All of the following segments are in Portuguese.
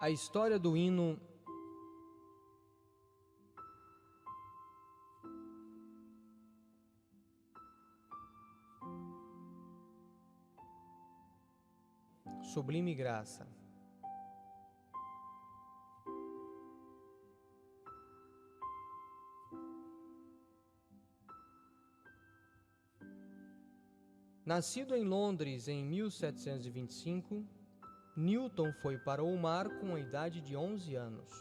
A história do hino Sublime Graça. Nascido em Londres em 1725, Newton foi para o mar com a idade de 11 anos.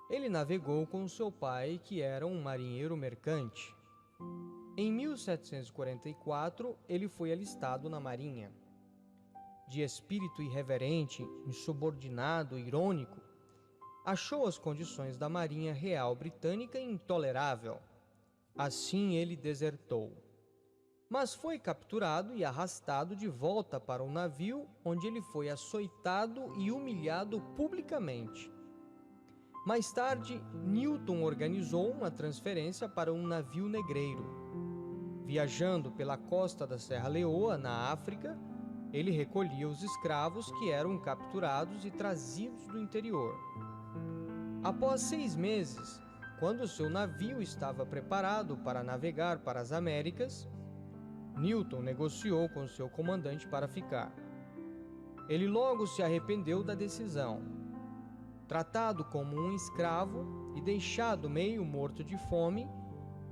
Ele navegou com seu pai, que era um marinheiro mercante. Em 1744, ele foi alistado na Marinha. De espírito irreverente, insubordinado e irônico, achou as condições da Marinha Real Britânica intolerável. Assim ele desertou. Mas foi capturado e arrastado de volta para o navio, onde ele foi açoitado e humilhado publicamente. Mais tarde, Newton organizou uma transferência para um navio negreiro. Viajando pela costa da Serra Leoa, na África, ele recolhia os escravos que eram capturados e trazidos do interior. Após 6 meses, quando seu navio estava preparado para navegar para as Américas, Newton negociou com seu comandante para ficar. Ele logo se arrependeu da decisão. Tratado como um escravo e deixado meio morto de fome,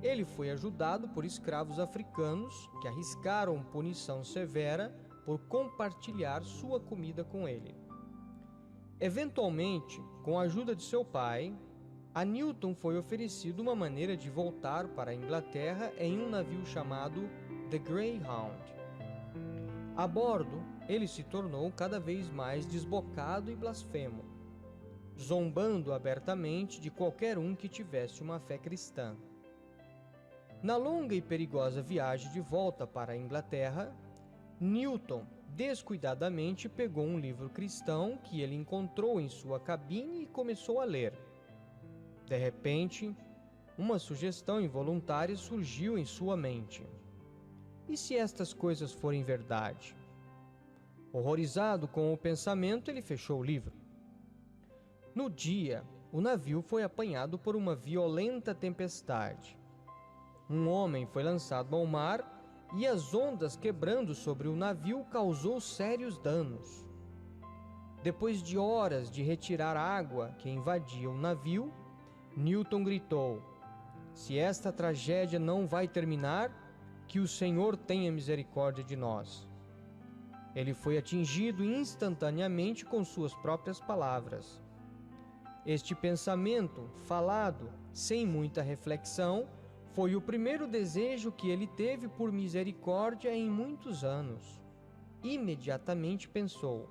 ele foi ajudado por escravos africanos que arriscaram punição severa por compartilhar sua comida com ele. Eventualmente, com a ajuda de seu pai, a Newton foi oferecido uma maneira de voltar para a Inglaterra em um navio chamado The Greyhound. A bordo, ele se tornou cada vez mais desbocado e blasfemo, zombando abertamente de qualquer um que tivesse uma fé cristã. Na longa e perigosa viagem de volta para a Inglaterra, Newton descuidadamente pegou um livro cristão que ele encontrou em sua cabine e começou a ler. De repente, uma sugestão involuntária surgiu em sua mente. E se estas coisas forem verdade? Horrorizado com o pensamento, ele fechou o livro. No dia, o navio foi apanhado por uma violenta tempestade. Um homem foi lançado ao mar e as ondas quebrando sobre o navio causou sérios danos. Depois de horas de retirar água que invadia o navio, Newton gritou: "Se esta tragédia não vai terminar, que o Senhor tenha misericórdia de nós." Ele foi atingido instantaneamente com suas próprias palavras. Este pensamento, falado sem muita reflexão, foi o primeiro desejo que ele teve por misericórdia em muitos anos. Imediatamente pensou: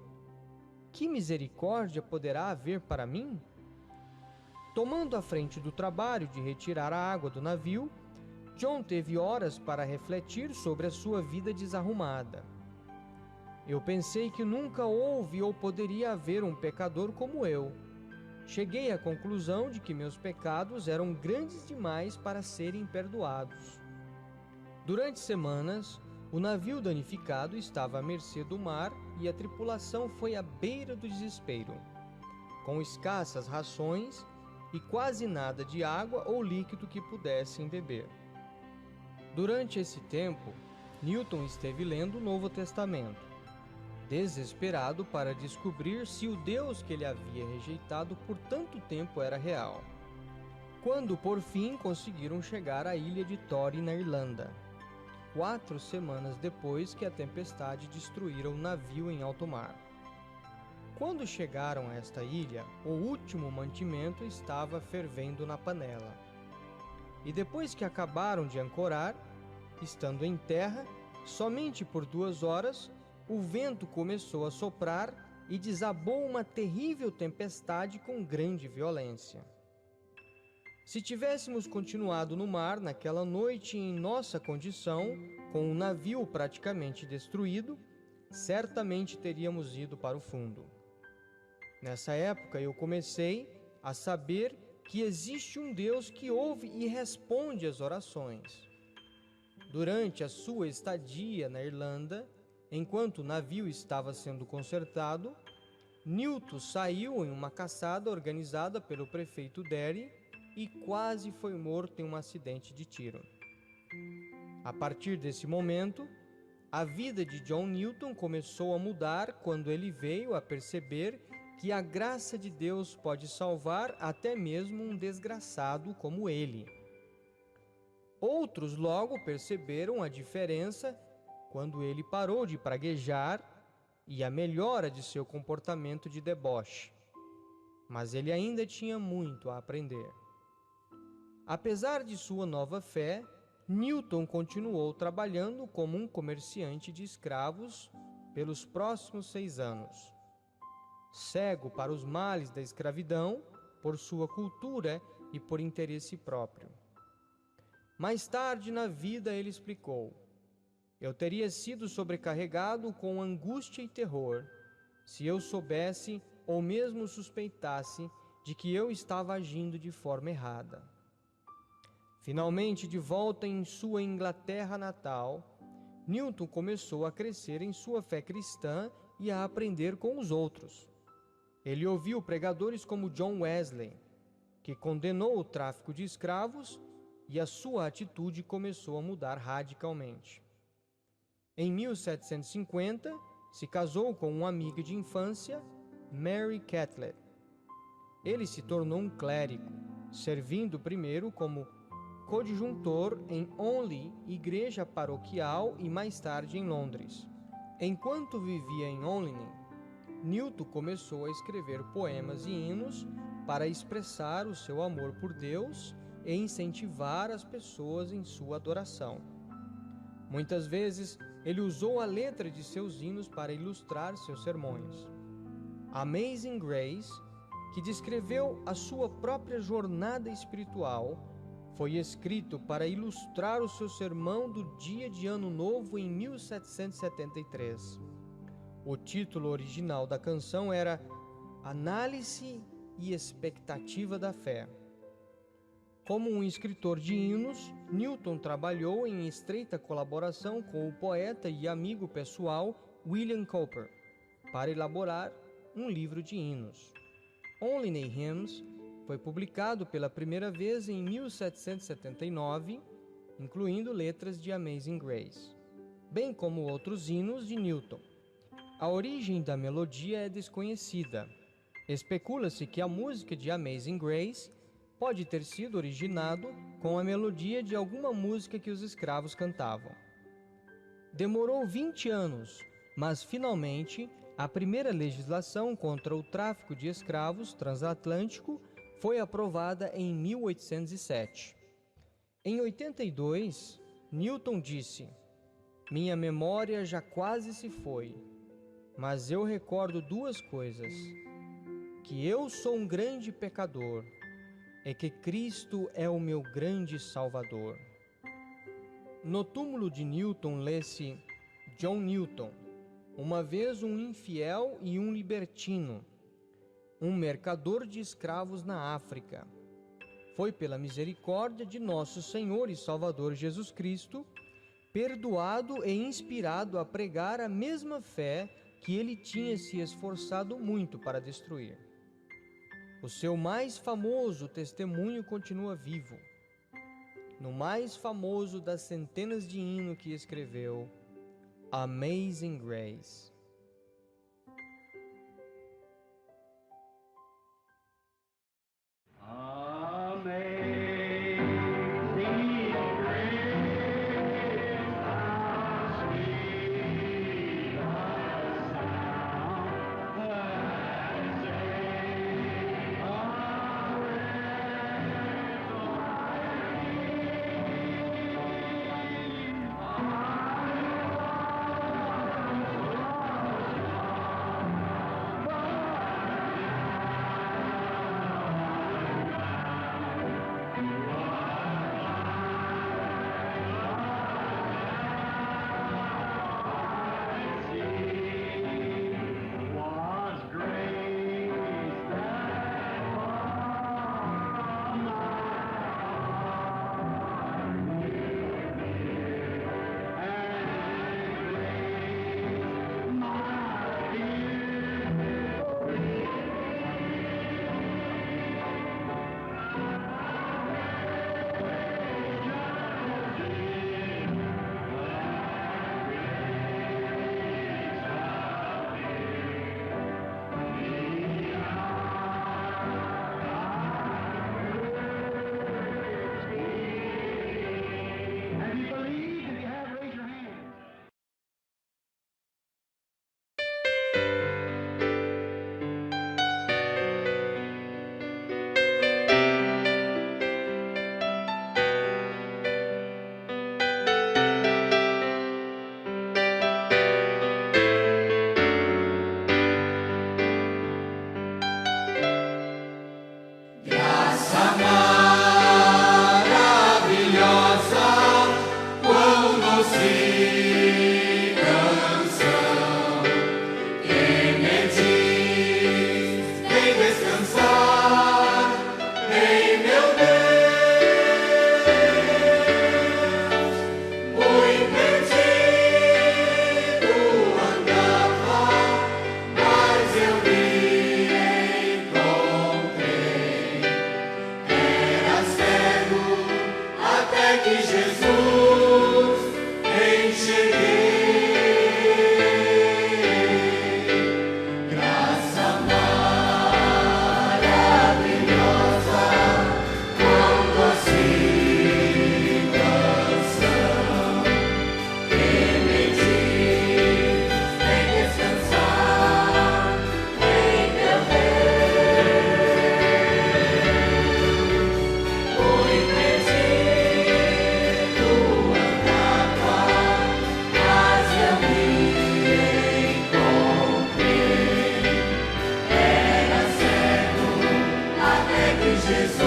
que misericórdia poderá haver para mim? Tomando a frente do trabalho de retirar a água do navio, John teve horas para refletir sobre a sua vida desarrumada. Eu pensei que nunca houve ou poderia haver um pecador como eu. Cheguei à conclusão de que meus pecados eram grandes demais para serem perdoados. Durante semanas, o navio danificado estava à mercê do mar e a tripulação foi à beira do desespero, com escassas rações e quase nada de água ou líquido que pudessem beber. Durante esse tempo, Newton esteve lendo o Novo Testamento, desesperado para descobrir se o Deus que ele havia rejeitado por tanto tempo era real. Quando, por fim, conseguiram chegar à ilha de Torre, na Irlanda, 4 semanas depois que a tempestade destruíra o navio em alto mar. Quando chegaram a esta ilha, o último mantimento estava fervendo na panela. E depois que acabaram de ancorar, estando em terra, somente por 2 horas, o vento começou a soprar e desabou uma terrível tempestade com grande violência. Se tivéssemos continuado no mar naquela noite em nossa condição, com o navio praticamente destruído, certamente teríamos ido para o fundo. Nessa época eu comecei a saber que existe um Deus que ouve e responde às orações. Durante a sua estadia na Irlanda, enquanto o navio estava sendo consertado, Newton saiu em uma caçada organizada pelo prefeito Derry e quase foi morto em um acidente de tiro. A partir desse momento, a vida de John Newton começou a mudar quando ele veio a perceber que a graça de Deus pode salvar até mesmo um desgraçado como ele. Outros logo perceberam a diferença quando ele parou de praguejar e a melhora de seu comportamento de deboche. Mas ele ainda tinha muito a aprender. Apesar de sua nova fé, Newton continuou trabalhando como um comerciante de escravos pelos próximos 6 anos. Cego para os males da escravidão, por sua cultura e por interesse próprio. Mais tarde na vida ele explicou: eu teria sido sobrecarregado com angústia e terror se eu soubesse ou mesmo suspeitasse de que eu estava agindo de forma errada. Finalmente, de volta em sua Inglaterra natal, Newton começou a crescer em sua fé cristã e a aprender com os outros. Ele ouviu pregadores como John Wesley, que condenou o tráfico de escravos, e a sua atitude começou a mudar radicalmente. Em 1750, se casou com uma amiga de infância, Mary Catlett. Ele se tornou um clérigo, servindo primeiro como coadjuntor em Onley, igreja paroquial, e mais tarde em Londres. Enquanto vivia em Onley, Newton começou a escrever poemas e hinos para expressar o seu amor por Deus e incentivar as pessoas em sua adoração. Muitas vezes, ele usou a letra de seus hinos para ilustrar seus sermões. Amazing Grace, que descreveu a sua própria jornada espiritual, foi escrito para ilustrar o seu sermão do dia de Ano Novo em 1773. O título original da canção era Análise e Expectativa da Fé. Como um escritor de hinos, Newton trabalhou em estreita colaboração com o poeta e amigo pessoal William Cowper para elaborar um livro de hinos. Only Hymns foi publicado pela primeira vez em 1779, incluindo letras de Amazing Grace, bem como outros hinos de Newton. A origem da melodia é desconhecida. Especula-se que a música de Amazing Grace pode ter sido originado com a melodia de alguma música que os escravos cantavam. Demorou 20 anos, mas finalmente a primeira legislação contra o tráfico de escravos transatlântico foi aprovada em 1807. Em 82, Newton disse: minha memória já quase se foi, mas eu recordo 2 coisas: que eu sou um grande pecador e que Cristo é o meu grande Salvador. No túmulo de Newton lê-se: John Newton, uma vez um infiel e um libertino, um mercador de escravos na África. Foi pela misericórdia de nosso Senhor e Salvador Jesus Cristo, perdoado e inspirado a pregar a mesma fé que ele tinha se esforçado muito para destruir. O seu mais famoso testemunho continua vivo. No mais famoso das centenas de hinos que escreveu, Amazing Grace. Jesus.